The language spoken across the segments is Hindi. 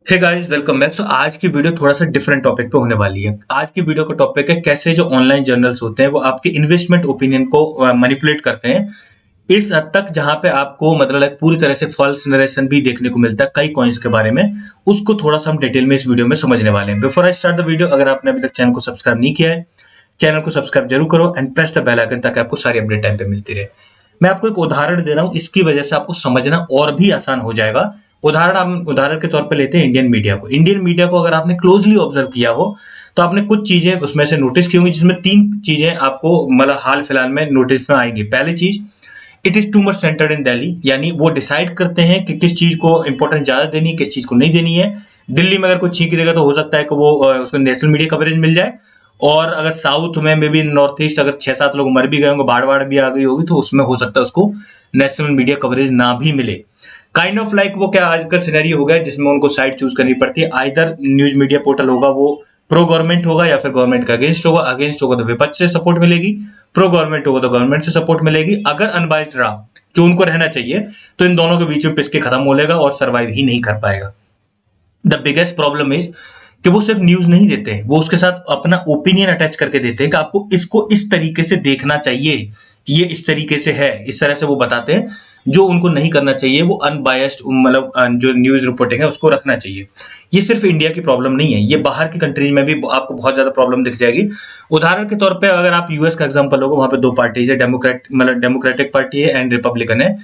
Hey guys, welcome back. आज की वीडियो थोड़ा सा डिफरेंट टॉपिक पे होने वाली है। आज की वीडियो का टॉपिक है कैसे जो ऑनलाइन जर्नल्स होते हैं वो आपके इन्वेस्टमेंट ओपिनियन को मैनिपुलेट करते हैं इस हद तक जहां पे आपको मतलब लाइक पूरी तरह से फॉल्स नरेशन भी देखने को मिलता है कई कॉइन्स के बारे में। उसको थोड़ा सा हम डिटेल में इस वीडियो में समझने वाले हैं। Before I start the video, अगर आपने अभी तक चैनल को सब्सक्राइब नहीं किया है, चैनल को सब्सक्राइब जरूर करो and press the bell icon ताकि आपको सारी अपडेट टाइम पे मिलती रहे। मैं आपको एक उदाहरण दे रहा हूँ, इसकी वजह से आपको समझना और भी आसान हो जाएगा। उदाहरण के तौर पे लेते हैं इंडियन मीडिया को। इंडियन मीडिया को अगर आपने क्लोजली ऑब्जर्व किया हो तो आपने कुछ चीजें उसमें से नोटिस की होंगी, जिसमें तीन चीजें आपको मतलब हाल फिलहाल में नोटिस में आएंगी। पहली चीज, it is too much centred in Delhi, यानी वो डिसाइड करते हैं कि किस चीज को इंपॉर्टेंस ज्यादा देनी है, किस चीज को नहीं देनी है। दिल्ली में अगर कोई छींक देगा तो हो सकता है कि वो उसको नेशनल मीडिया कवरेज मिल जाए, और अगर साउथ में मे बी नॉर्थ ईस्ट अगर 6-7 लोग मर भी गए होंगे, बाढ़ बाढ़ भी आ गई होगी, तो उसमें हो सकता है उसको नेशनल मीडिया कवरेज ना भी मिले। काइंड ऑफ लाइक वो क्या आज का सिनेरियो हो गया जिसमें उनको साइड चूज करनी पड़ती है। आइदर न्यूज मीडिया पोर्टल होगा वो प्रो गवर्नमेंट होगा या फिर गवर्नमेंट का अगेंस्ट होगा तो विपक्ष से सपोर्ट मिलेगी, प्रो गवर्नमेंट होगा तो गवर्नमेंट से सपोर्ट मिलेगी। अगर अनबाइस्ड रहा, जो उनको रहना चाहिए, तो इन दोनों के बीच में पिसके खत्म हो लेगा और सर्वाइव ही नहीं कर पाएगा। द बिगेस्ट प्रॉब्लम इज कि वो सिर्फ न्यूज नहीं देते हैं, वो उसके साथ अपना ओपिनियन अटैच करके देते हैं कि आपको इसको इस तरीके से देखना चाहिए, ये इस तरीके से है, इस तरह से वो बताते हैं। जो उनको नहीं करना चाहिए, वो अनबायस्ड मतलब जो न्यूज रिपोर्टिंग है उसको रखना चाहिए। ये सिर्फ इंडिया की प्रॉब्लम नहीं है, ये बाहर की कंट्रीज में भी आपको बहुत ज्यादा प्रॉब्लम दिख जाएगी। उदाहरण के तौर पे अगर आप यूएस का एग्जांपल लोगे, वहां पे दो पार्टीज है, डेमोक्रेटिक पार्टी है एंड रिपब्लिकन है।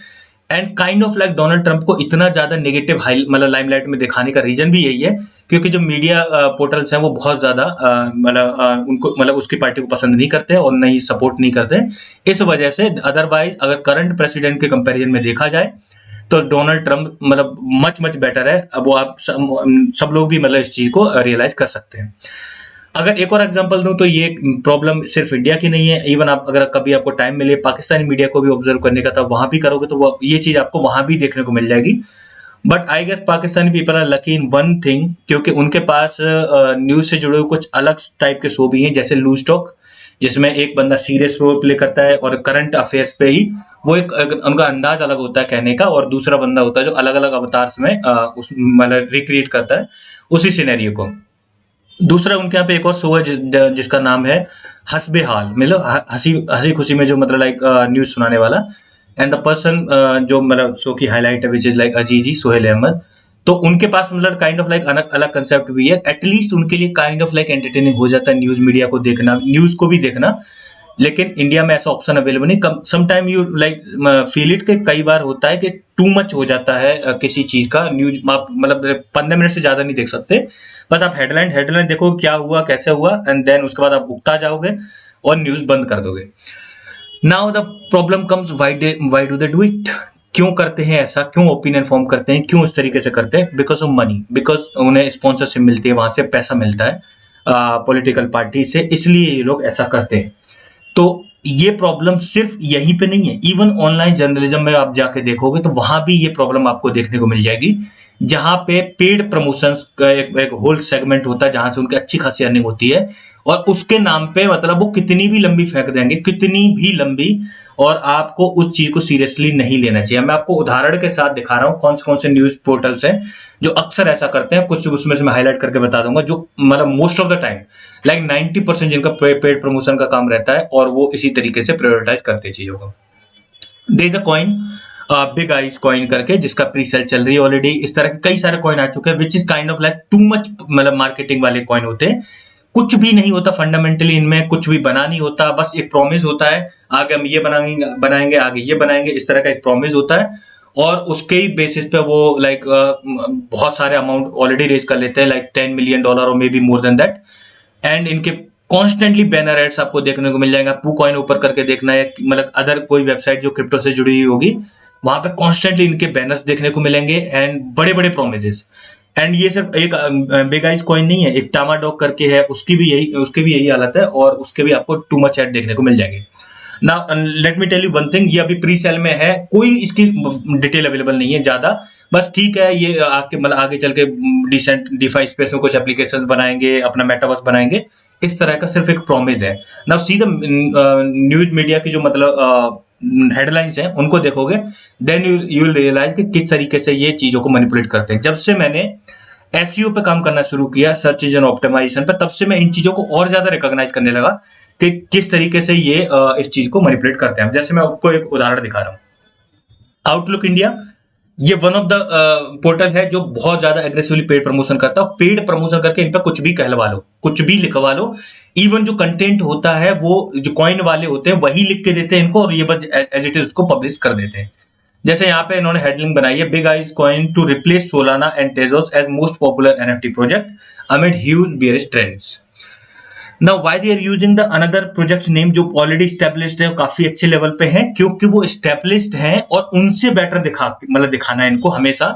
And kind of like Donald Trump को इतना ज्यादा नेगेटिव हाई मतलब लाइमलाइट में दिखाने का रीजन भी यही है, क्योंकि जो मीडिया पोर्टल्स हैं वो बहुत ज्यादा उनको मतलब उसकी पार्टी को पसंद नहीं करते और नहीं सपोर्ट नहीं करते। इस वजह से अदरवाइज अगर करंट प्रेसिडेंट के कंपैरिजन में देखा जाए तो डोनाल्ड ट्रंप मतलब मच मच बेटर है। अब वो आप सब लोग भी मतलब इस चीज को रियलाइज कर सकते हैं। अगर एक और एग्जांपल दूं तो ये प्रॉब्लम सिर्फ इंडिया की नहीं है। इवन आप अगर कभी आपको टाइम मिले पाकिस्तानी मीडिया को भी ऑब्जर्व करने का, तब वहां भी करोगे तो वो ये चीज आपको वहां भी देखने को मिल जाएगी। But I guess Pakistani people are lucky in one thing, क्योंकि उनके पास न्यूज से जुड़े हुए कुछ अलग टाइप के शो भी हैं, जैसे लूज टॉक, जिसमें एक बंदा सीरियस रोल प्ले करता है और करंट अफेयर्स पे ही वो एक उनका अंदाज अलग होता है कहने का, और दूसरा बंदा होता है जो अलग अलग अवतार्स में उस मतलब रिक्रिएट करता है उसी सिनेरियो को। दूसरा उनके यहाँ पे एक और शो है जिसका नाम है हसबे हाल, मतलब हंसी हंसी खुशी में जो मतलब लाइक न्यूज सुनाने वाला। एंड द पर्सन जो मतलब शो की हाईलाइट है which is like Azizi Sohail Ahmed. तो उनके पास मतलब काइंड ऑफ लाइक अलग अलग कंसेप्ट भी है। एटलीस्ट उनके लिए काइंड ऑफ लाइक एंटरटेनिंग हो जाता है न्यूज मीडिया को देखना, न्यूज को भी देखना। लेकिन इंडिया में ऐसा ऑप्शन अवेलेबल नहीं। Some time you like feel it के कई बार होता है कि टू मच हो जाता है किसी चीज का न्यूज। आप मतलब 15 मिनट से ज्यादा नहीं देख सकते। बस आप हेडलाइन हेडलाइन देखो क्या हुआ कैसे हुआ, एंड देन उसके बाद आप उगता जाओगे और न्यूज बंद कर दोगे। Now the problem comes, why do they do it? क्यों करते हैं ऐसा, क्यों ओपिनियन फॉर्म करते हैं, क्यों इस तरीके से करते हैं? बिकॉज ऑफ मनी, बिकॉज उन्हें स्पॉन्सरशिप मिलती है, वहां से पैसा मिलता है पॉलिटिकल पार्टी से, इसलिए ये लोग ऐसा करते हैं। तो ये प्रॉब्लम सिर्फ यहीं पे नहीं है, इवन ऑनलाइन जर्नलिज्म में आप जाके देखोगे तो वहां भी ये प्रॉब्लम आपको देखने को मिल जाएगी, जहां पे पेड प्रमोशंस का एक होल सेगमेंट होता है जहां से उनकी अच्छी खासी अर्निंग होती है, और उसके नाम पे मतलब वो कितनी भी लंबी फेंक देंगे, कितनी भी लंबी, और आपको उस चीज को सीरियसली नहीं लेना चाहिए। मैं आपको उदाहरण के साथ दिखा रहा हूँ कौन से न्यूज पोर्टल्स हैं जो अक्सर ऐसा करते हैं। कुछ उसमें से मैं हाईलाइट करके बता दूंगा, जो मतलब most of the time like 90% जिनका पेड प्रमोशन का काम रहता है और वो इसी तरीके से प्रायोरिटाइज करते हैं चीजों को। There is a coin big eyes coin करके, जिसका प्री सेल चल रही है ऑलरेडी। इस तरह के कई सारे कॉइन आ चुके हैं which is kind of like too much मतलब मार्केटिंग वाले कॉइन होते हैं। कुछ भी नहीं होता फंडामेंटली, इनमें कुछ भी बना नहीं होता, बस एक प्रॉमिस होता है आगे हम ये बनाएंगे आगे ये बनाएंगे, इस तरह का एक प्रॉमिस होता है। और उसके ही बेसिस पे वो लाइक बहुत सारे अमाउंट ऑलरेडी रेज कर लेते हैं, लाइक $10 million और may be more than that. And इनके कॉन्स्टेंटली बैनर एड्स आपको देखने को मिल जाएगा। पू कॉइन ओपन करके देखना है, मतलब अदर कोई वेबसाइट जो क्रिप्टो से जुड़ी हुई होगी, वहां पे कॉन्स्टेंटली इनके बैनर्स देखने को मिलेंगे एंड बड़े बड़े प्रोमिसेस। एंड ये सिर्फ एक बिग आइज कॉइन नहीं है, एक टामाडॉग करके है, उसकी भी यही हालत है, और उसके भी आपको टू मच एड देखने को मिल जाएंगे। Now let me tell you one thing, ये अभी प्री सेल में है, कोई इसकी डिटेल अवेलेबल नहीं है ज्यादा। बस ठीक है, ये आगे मतलब आगे चल के डिसेंट डिफाई स्पेस में कुछ एप्लीकेशंस बनाएंगे, अपना मेटावर्स बनाएंगे, इस तरह का सिर्फ एक प्रॉमिस है। Now see the news media की जो मतलब हेडलाइंस हैं उनको देखोगे, देन यू विल रियलाइज कि किस तरीके से ये चीजों को मैनिपुलेट करते हैं। जब से मैंने एसईओ पे काम करना शुरू किया, सर्च इंजन ऑप्टिमाइजेशन पे, तब से मैं इन चीजों को और ज्यादा रिकॉग्नाइज करने लगा कि किस तरीके से ये इस चीज को मैनिपुलेट करते हैं। जैसे मैं आपको एक उदाहरण दिखा रहा हूँ, आउटलुक इंडिया, ये वन ऑफ द पोर्टल है जो बहुत ज्यादा एग्रेसिवली पेड प्रमोशन करता है। पेड प्रमोशन करके इन पर कुछ भी कहलवा लो, कुछ भी लिखवा लो, इवन जो कंटेंट होता है वो जो कॉइन वाले होते हैं वही लिख के देते हैं इनको, और ये बस एज इट इज उसको पब्लिश कर देते हैं। जैसे यहाँ पे इन्होंने हेडलाइन बनाई है, Big eyes Coin to replace Solana and Tezos as most popular NFT project amid huge bearish trends. Now why they are using the another projects name जो ऑलरेडी established है, काफी अच्छे लेवल पे हैं, क्योंकि वो established हैं और उनसे बेटर दिखाना है इनको हमेशा।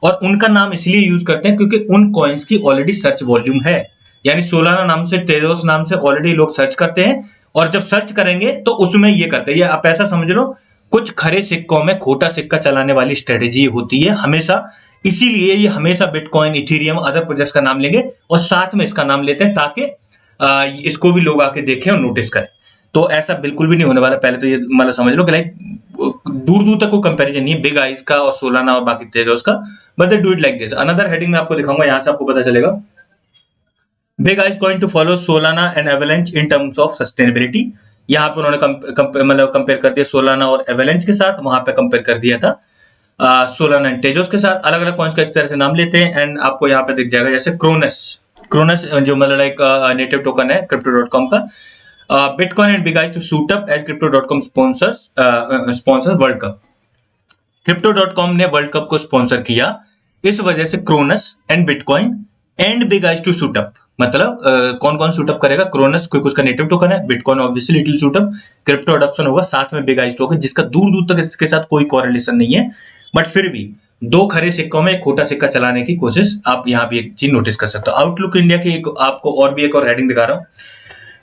और उनका नाम इसलिए यूज करते हैं क्योंकि उन कॉइन्स की ऑलरेडी सर्च वॉल्यूम है, यानी सोलाना नाम से, टेरोस नाम से ऑलरेडी लोग सर्च करते हैं, और जब सर्च करेंगे तो उसमें ये करते हैं। ये आप ऐसा समझ लो, कुछ खरे सिक्कों में खोटा सिक्का चलाने वाली स्ट्रेटेजी होती है हमेशा, इसीलिए ये हमेशा बिटकॉइन, इथेरियम, अदर प्रोजेक्ट्स का नाम लेंगे और साथ में इसका नाम लेते हैं ताकि इसको भी लोग आके देखें और नोटिस करें। तो ऐसा बिल्कुल भी नहीं होने वाला। पहले तो ये मतलब समझ लो कि लाइक दूर दूर तक कोई कंपैरिजन नहीं है बिग आइज का और सोलाना और बाकी तेजोस का, but they do it like this. Another heading में आपको दिखाऊंगा, यहां से आपको पता चलेगा, big eyes going to follow Solana and Avalanche in terms of sustainability. यहाँ पे उन्होंने मतलब कंपेयर कर दिया सोलाना और एवलांच के साथ, वहां पे कंपेयर कर दिया था सोलाना एंड तेजोस के साथ। अलग अलग कॉइन्स का इस तरह से नाम लेते हैं, एंड आपको यहाँ पे दिख जाएगा जैसे क्रोनस जो मतलब लाइक नेटिव टोकन है crypto.com का, bitcoin and big eyes to suit up as crypto.com sponsors world cup. crypto.com ने वर्ल्ड कप को स्पॉन्सर किया, इस वजह से Cronos and bitcoin and big eyes to suit up, मतलब कौन कौन सूट अप करेगा, क्रोनस क्योंकि उसका नेटिव टोकन है, bitcoin obviously it will suit up, crypto adoption होगा, साथ में बिग आइज टोकन जिसका दूर दूर तक इसके साथ कोई कोरिलेशन नहीं है, बट फिर भी दो खरे सिक्कों में एक खोटा सिक्का चलाने की कोशिश आप यहाँ भी एक चीज नोटिस कर सकते हो। आउटलुक इंडिया की एक आपको और भी एक और हेडिंग दिखा रहा हूँ,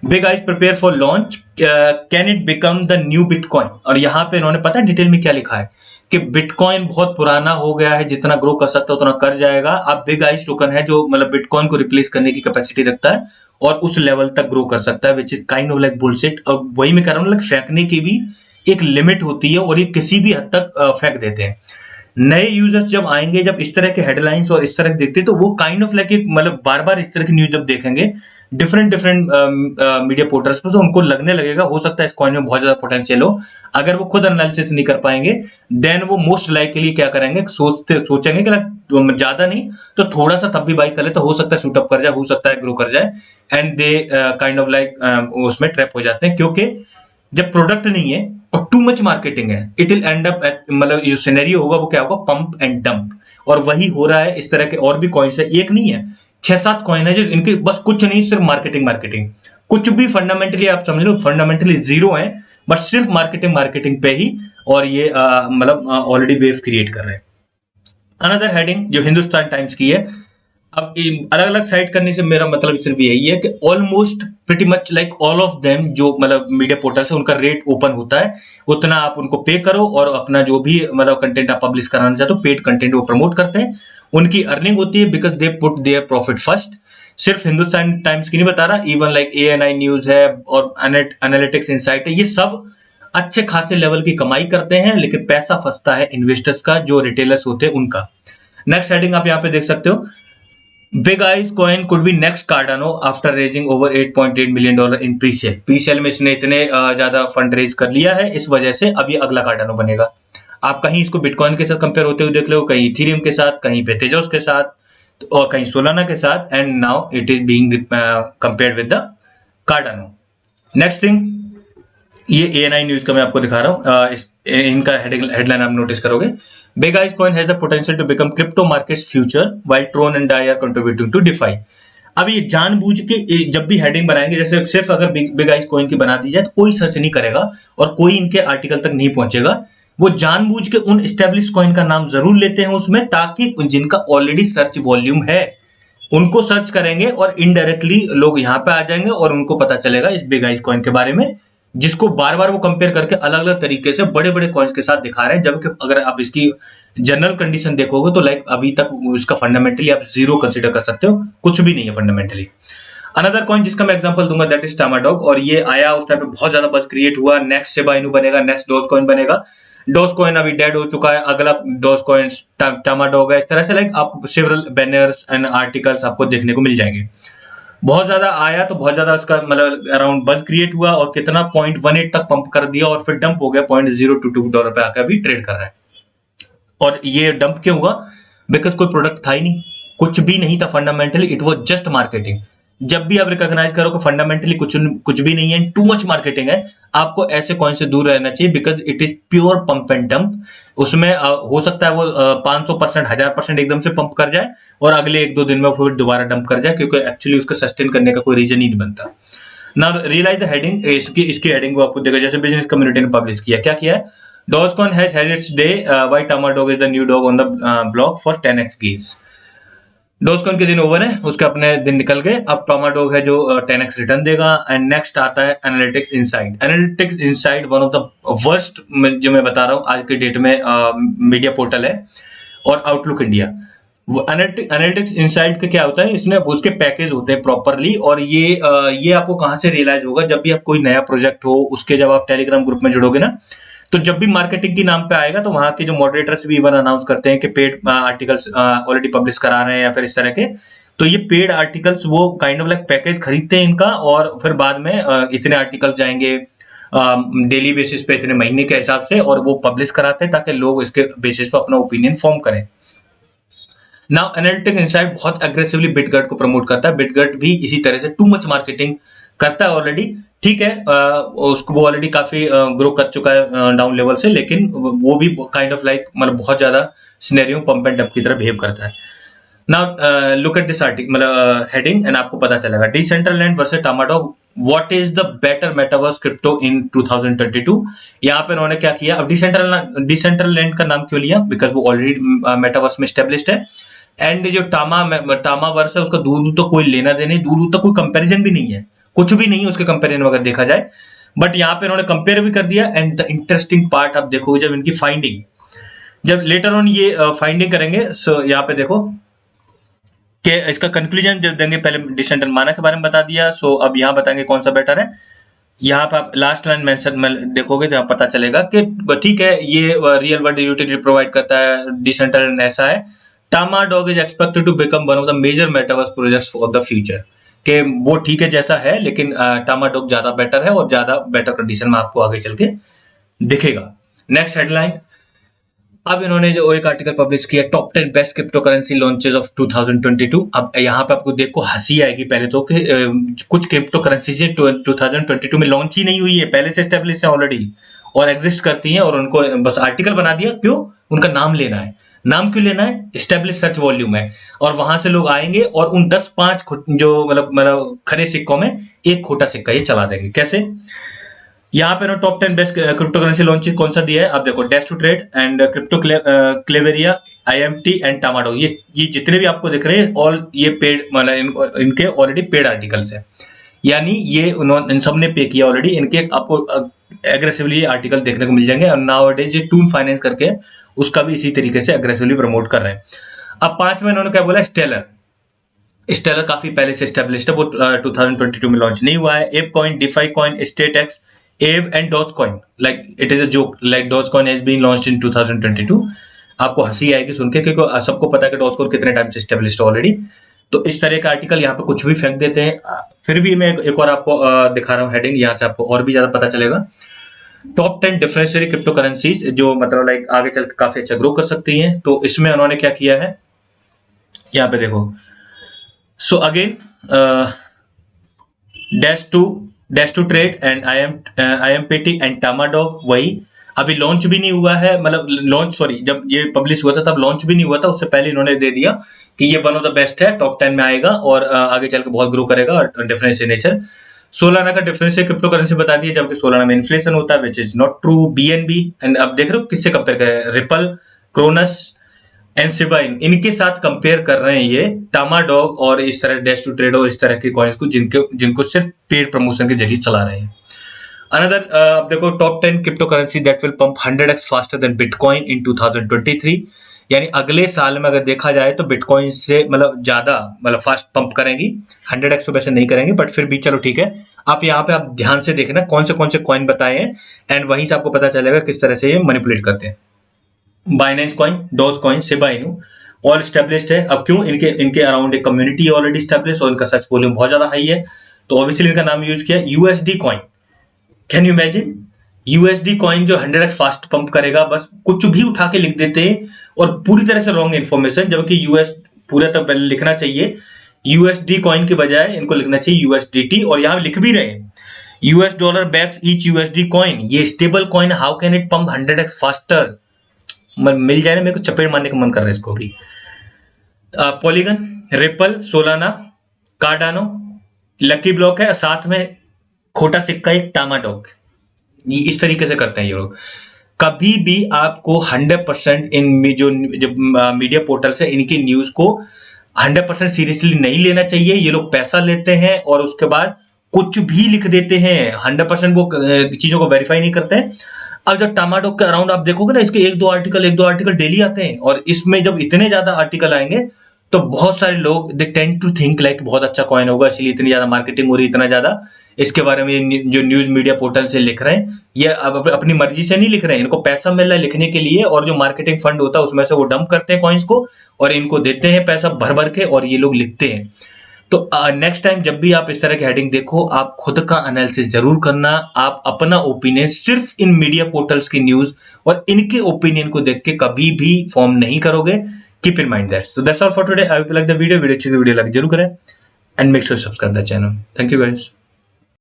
big eyes prepare for launch, can it become the new bitcoin. और यहाँ पे इन्होंने पता है डिटेल में क्या लिखा है कि बिटकॉइन बहुत पुराना हो गया है, जितना ग्रो कर सकता है उतना कर जाएगा। अब बिग आइज टोकन है जो मतलब बिटकॉइन को रिप्लेस करने की कैपेसिटी रखता है और उस लेवल तक ग्रो कर सकता है, which is kind of like bullshit. और वही मैं कह रहा हूँ, लाइक फेंकने की भी एक लिमिट होती है और ये किसी भी हद तक फेंक देते हैं। नए यूजर्स जब आएंगे, जब इस तरह के हेडलाइंस और इस तरह देखते हैं, तो वो काइंड ऑफ लाइक मतलब बार बार इस तरह की न्यूज जब देखेंगे डिफरेंट मीडिया पोर्टल्स पर, तो उनको लगने लगेगा हो सकता है इस कॉइन में बहुत ज्यादा पोटेंशियल हो। अगर वो खुद एनालिसिस नहीं कर पाएंगे, देन वो मोस्ट लाइकली क्या करेंगे, सोचेंगे कि ज्यादा नहीं तो थोड़ा सा तब भी बाई कर ले तो हो सकता है शूटअप कर जाए, हो सकता है ग्रो कर जाए, and they kind of like उसमें ट्रैप हो जाते हैं। क्योंकि जब प्रोडक्ट नहीं है और टू मच मार्केटिंग है, it will and up at, मतलब जो सिनेरियो होगा वो क्या होगा, पंप एंड डंप। और वही हो रहा है। इस तरह के और भी कॉइन्स है, एक नहीं है 6-7 कॉइन है जो इनके बस कुछ नहीं, सिर्फ मार्केटिंग, कुछ भी फंडामेंटली आप समझ लो फंडामेंटली जीरो है, बट सिर्फ मार्केटिंग पे ही, और ये मतलब ऑलरेडी वेव क्रिएट कर रहे हैं। अनदर हेडिंग जो हिंदुस्तान टाइम्स की है, अब अलग अलग साइट करने से मेरा मतलब सिर्फ यही है कि almost pretty much like all of them जो मतलब मीडिया पोर्टल से उनका रेट ओपन होता है, उतना आप उनको पे करो और अपना जो भी मतलब कंटेंट आप पब्लिश कराना चाहते हो, पेड कंटेंट वो प्रमोट करते हैं, उनकी अर्निंग होती है because they put their profit first. सिर्फ हिंदुस्तान टाइम्स की नहीं बता रहा, इवन लाइक ANI न्यूज है और एनालिटिक्स इनसाइट है, ये सब अच्छे खासे लेवल की कमाई करते हैं, लेकिन पैसा फंसता है इन्वेस्टर्स का, जो रिटेलर्स होते हैं उनका। नेक्स्ट हेडिंग आप यहाँ पे देख सकते हो, big eyes coin could be next Cardano after raising over $8.8 million in presale. Presale में इसने इतने ज्यादा फंड रेज कर लिया है, इस वजह से अब ये अगला कार्डानो बनेगा। आप कहीं इसको बिटकॉइन के साथ कंपेयर होते हुए देख लो, कहीं इथेरियम के साथ, कहीं पे तेजोस के साथ और कहीं सोलाना के साथ, and now it is being compared with the Cardano. Next thing, ये ANI न्यूज का मैं आपको दिखा रहा हूँ, इनका हेडलाइन आप नोटिस करोगे, big eyes coin has the potential to become crypto markets future while Tron and Dai are contributing to DeFi. अब ये जानबूझ के जब भी हेडिंग बनाएंगे, जैसे सिर्फ अगर बिग आइज कॉइन की बना दी जाए तो कोई सर्च नहीं करेगा और कोई इनके आर्टिकल तक नहीं पहुंचेगा। वो जानबूझ के उन एस्टेब्लिश कॉइन का नाम जरूर लेते हैं उसमें, ताकि जिनका ऑलरेडी सर्च वॉल्यूम है उनको सर्च करेंगे और इनडायरेक्टली लोग यहाँ पे आ जाएंगे और उनको पता चलेगा इस बिग आइज कॉइन के बारे में, जिसको बार बार वो कंपेयर करके अलग अलग तरीके से बड़े बड़े कॉइन्स के साथ दिखा रहे हैं। जबकि अगर आप इसकी जनरल कंडीशन देखोगे तो लाइक अभी तक इसका फंडामेंटली आप जीरो कंसीडर कर सकते हो, कुछ भी नहीं है फंडामेंटली। अनदर कॉइन जिसका मैं एग्जांपल दूंगा दैट इज टामाडॉग, और ये आया उस टाइम पे बहुत ज्यादा बज क्रिएट हुआ, नेक्स्ट शिबा इनू बनेगा, नेक्स्ट डोज कॉइन बनेगा। डॉज कॉइन अभी डेड हो चुका है, अगला डॉज कॉइन टामाडोग है। इस तरह से लाइक आप सेवरल बैनर्स एंड आर्टिकल्स आपको देखने को मिल जाएंगे। बहुत ज्यादा आया तो बहुत ज्यादा उसका मतलब अराउंड बज क्रिएट हुआ और कितना 0.18 तक पंप कर दिया और फिर डंप हो गया $0.022 पे आकर अभी ट्रेड कर रहा है। और ये डंप क्यों हुआ? बिकॉज कोई प्रोडक्ट था ही नहीं, कुछ भी नहीं था fundamentally, it was just marketing. जब भी आप रिकॉग्नाइज करो कि फंडामेंटली कुछ भी नहीं है, टू मच मार्केटिंग है, आपको ऐसे कॉइन से दूर रहना चाहिए because it is pure pump and dump. उसमें हो सकता है वो 500%, 1000% एकदम से पंप कर जाए और अगले 1-2 दिन में फिर दोबारा डंप कर जाए, क्योंकि एक्चुअली उसको सस्टेन करने का कोई रीजन ही नहीं बनता। ना रियलाइज द हेडिंग, इसकी हेडिंग को आपको देखो, जैसे बिजनेस कम्युनिटी ने पब्लिश किया, क्या किया है? Dogecoin has had its day. Why Tamadog is the new dog on the block for 10x gains. Dogecoin के दिन ओवर है, उसके अपने दिन निकल गए। अब टामाडोग है जो 10x रिटर्न देगा। एंड नेक्स्ट आता है analytics inside. Analytics inside one of the worst जो मैं बता रहा हूँ आज के डेट में मीडिया पोर्टल है, और आउटलुक इंडिया। एनालिटिक्स इनसाइड का क्या होता है, इसमें उसके पैकेज होते हैं प्रॉपरली, और ये आपको कहाँ से रियलाइज होगा? जब भी आप कोई नया प्रोजेक्ट हो, उसके जब आप टेलीग्राम ग्रुप में जुड़ोगे ना, तो जब भी मार्केटिंग की नाम पे आएगा तो वहां के जो मॉडरेटर्स भी इवन अनाउंस करते हैं कि पेड आर्टिकल्स ऑलरेडी पब्लिश करा रहे हैं या फिर इस तरह के। तो ये पेड आर्टिकल्स वो काइंड ऑफ लाइक पैकेज खरीदते हैं इनका, और फिर बाद में इतने आर्टिकल्स जाएंगे डेली बेसिस पे, इतने महीने के हिसाब से, और वो पब्लिश कराते हैं ताकि लोग इसके बेसिस पे अपना ओपिनियन फॉर्म करें। नाउ एनालिटिक्स इनसाइड बहुत एग्रेसिवली बिटगट को प्रमोट करता है। बिटगट भी इसी तरह से टू मच मार्केटिंग करता है ऑलरेडी, ठीक है। उसको वो ऑलरेडी काफी ग्रो कर चुका है डाउन लेवल से, लेकिन वो भी काइंड ऑफ लाइक मतलब बहुत ज्यादा सिनेरियो पंप एंड डंप की तरह बिहेव करता है। Now look at this article, मतलब हेडिंग, एंड आपको पता चलेगा Decentraland versus Tamadoge, what is the better metaverse crypto in 2022। यहाँ पे उन्होंने क्या किया? अब डिसेंट्रलैंड का नाम क्यों लिया? बिकॉज वो ऑलरेडी मेटावर्स में स्टेब्लिश्ड है। एंड जो टामावर्स है उसका दूर तो कोई लेना देना, दूर तक कोई कंपैरिजन भी नहीं है, कुछ भी नहीं है उसके कंपेरिजन में अगर देखा जाए। बट यहाँ पे उन्होंने कंपेयर भी कर दिया। एंड द इंटरेस्टिंग पार्ट आप देखोगे जब इनकी फाइंडिंग, जब लेटर ऑन ये फाइंडिंग करेंगे, सो यहाँ पे देखो कि इसका कंक्लूजन जब देंगे, पहले डिसेंट्रल माना के बारे में बता दिया, सो अब यहाँ बताएंगे कौन सा बेटर है। यहाँ पे आप लास्ट लाइन मेंशन में देखोगे तो पता चलेगा कि ठीक है, ये रियल वर्ल्ड यूटिलिटी प्रोवाइड करता है, डिसेंट्रलैंड ऐसा है। Tamadoge is expected to become one of the major metaverse projects for the future, कि वो ठीक है जैसा है, लेकिन टामाडोग ज्यादा बेटर है और ज्यादा बेटर कंडीशन में आपको आगे चल के दिखेगा। नेक्स्ट हेडलाइन, अब इन्होंने जो एक आर्टिकल पब्लिश किया, top 10 best cryptocurrency launches of 2022। अब यहाँ पे आपको देखो हंसी आएगी पहले तो कि कुछ क्रिप्टो करेंसी 2022 में लॉन्च ही नहीं हुई है, पहले से एस्टेब्लिश है ऑलरेडी और एग्जिस्ट करती हैं, और उनको बस आर्टिकल बना दिया। क्यों? उनका नाम लेना है। नाम क्यों लेना है? स्टेब्लिश सर्च वॉल्यूम है, और वहां से लोग आएंगे और उन 10-5 जो मतलब खरे सिक्कों में एक खोटा सिक्का ये चला देंगे। कैसे? यहाँ पे ना top 10 best cryptocurrency launches कौन सा दिया है आप देखो, Dash two Trade and crypto Calvaria, IMT and Tamadoge. ये जितने भी आपको दिख रहे हैं ऑल ये पेड, मतलब इनके ऑलरेडी पेड आर्टिकल्स है, यानी ये उन्होंने इन सब ने पे किया ऑलरेडी। इनके आपको एग्रेसिवली आर्टिकल देखने को मिल जाएंगे। और नाउ डेज ये टून फाइनेंस करके उसका भी इसी तरीके से एग्रेसिवली प्रमोट कर रहे हैं। अब 5 में इन्होंने क्या बोला? स्टेलर काफी पहले से एस्टेब्लिश्ड है, वो 2022 में लॉन्च नहीं हुआ है। एप कॉइन, डिफाई कॉइन, स्टेटएक्स, एव and dogecoin, like it is a joke, like dogecoin has been launched in 2022। आपको हंसी आएगी सुन के, क्योंकि सबको पता है कि डॉजकॉइन कितने टाइम से एस्टेब्लिश्ड ऑलरेडी। तो इस तरह का आर्टिकल यहाँ पे कुछ भी फेंक देते हैं। फिर भी मैं एक और आपको दिखा रहा हूँ हेडिंग, यहाँ से आपको और भी ज्यादा पता चलेगा। टॉप 10 डिफरेंशियरी क्रिप्टो करेंसीज जो मतलब लाइक आगे चल के काफी अच्छा ग्रो कर सकती हैं। तो इसमें उन्होंने क्या किया है, यहाँ पे देखो। So again Dash two Trade and IMPT and Tamadoge, वही अभी लॉन्च भी नहीं हुआ है, मतलब लॉन्च सॉरी जब ये पब्लिश हुआ था तब लॉन्च भी नहीं हुआ था, उससे पहले इन्होंने दे दिया कि ये वन ऑफ द बेस्ट है, टॉप 10 में आएगा और आगे चल के बहुत ग्रो करेगा। डिफरेंशियल नेचर, सोलाना का डिफरेंशियल क्रिप्टो करेंसी बता दिया, जबकि सोलाना में इन्फ्लेशन होता है, which is not true. BNB and अब देख रहे हो किससे कंपेयर कर रहे हैं, रिपल, क्रोनस एंड सिबाइन, इनके साथ कंपेयर कर रहे हैं ये टामाडोग और इस तरह डैश टू ट्रेड और इस तरह के कॉइन्स को जिनको सिर्फ पेड प्रमोशन के जरिए चला रहे हैं। अनदर अब देखो top 10 cryptocurrency that will pump 100x faster than Bitcoin in 2023। यानी अगले साल में अगर देखा जाए तो बिटकॉइन से मतलब ज़्यादा मतलब फास्ट पंप करेंगी। 100x तो वैसे नहीं करेंगे, बट फिर भी चलो ठीक है। आप यहाँ पे आप ध्यान से देखना कौन से कॉइन बताए हैं, एंड वहीं से आपको पता चलेगा किस तरह से ये मैनिपुलेट करते हैं। Binance coin, dose coin, Shiba Inu all established है। अब क्यों? इनके अराउंड एक कम्युनिटी ऑलरेडी स्टेब्लिश और इनका सर्च वॉल्यूम बहुत ज्यादा हाई है, तो ऑब्वियसली इनका नाम यूज किया USD coin. Can you imagine? USD coin जो 100x फास्ट पंप करेगा, बस कुछ भी उठा के लिख देते हैं और पूरी तरह से रॉन्ग इन्फॉर्मेशन, जबकि यूएस पूरा तो पहले लिखना चाहिए यूएसडी कॉइन के बजाय इनको लिखना चाहिए यूएसडीटी, और यहाँ लिख भी रहे हैं US dollar backs each USD coin, ये stable coin, how can it pump 100x faster. मिल जाए ना, मेरे को चपेट मारने का मन कर रहा है इसको भी। Polygon, ripple, Solana, Cardano, lucky block है, साथ में खोटा सिक्का एक टामाडॉक। इस तरीके से करते हैं ये लोग। कभी भी आपको 100% इन जो मीडिया पोर्टल से इनकी न्यूज को 100% सीरियसली नहीं लेना चाहिए। ये लोग पैसा लेते हैं और उसके बाद कुछ भी लिख देते हैं, 100% वो चीजों को वेरीफाई नहीं करते हैं। अब जब टामाडॉक के अराउंड आप देखोगे ना, इसके एक दो आर्टिकल डेली आते हैं, और इसमें जब इतने ज्यादा आर्टिकल आएंगे तो बहुत सारे लोग they tend to think like बहुत अच्छा कॉइन होगा, इसलिए इतनी ज्यादा मार्केटिंग हो रही है, इतना ज्यादा इसके बारे में जो न्यूज मीडिया पोर्टल से लिख रहे हैं, ये अब अपनी मर्जी से नहीं लिख रहे हैं, इनको पैसा मिल रहा है लिखने के लिए, और जो मार्केटिंग फंड होता है उसमें से वो डंप करते हैं कॉइन्स को और इनको देते हैं पैसा भर भर के, और ये लोग लिखते हैं। तो नेक्स्ट टाइम जब भी आप इस तरह की हेडिंग देखो, आप खुद का एनालिसिस जरूर करना। आप अपना ओपिनियन सिर्फ इन मीडिया पोर्टल्स की न्यूज और इनके ओपिनियन को देख के कभी भी फॉर्म नहीं करोगे। Keep in mind that. So that's all for today. I hope you like the video. Video अच्छी वीडियो लाइक जरूर करें and make sure subscribe the channel. Thank you guys.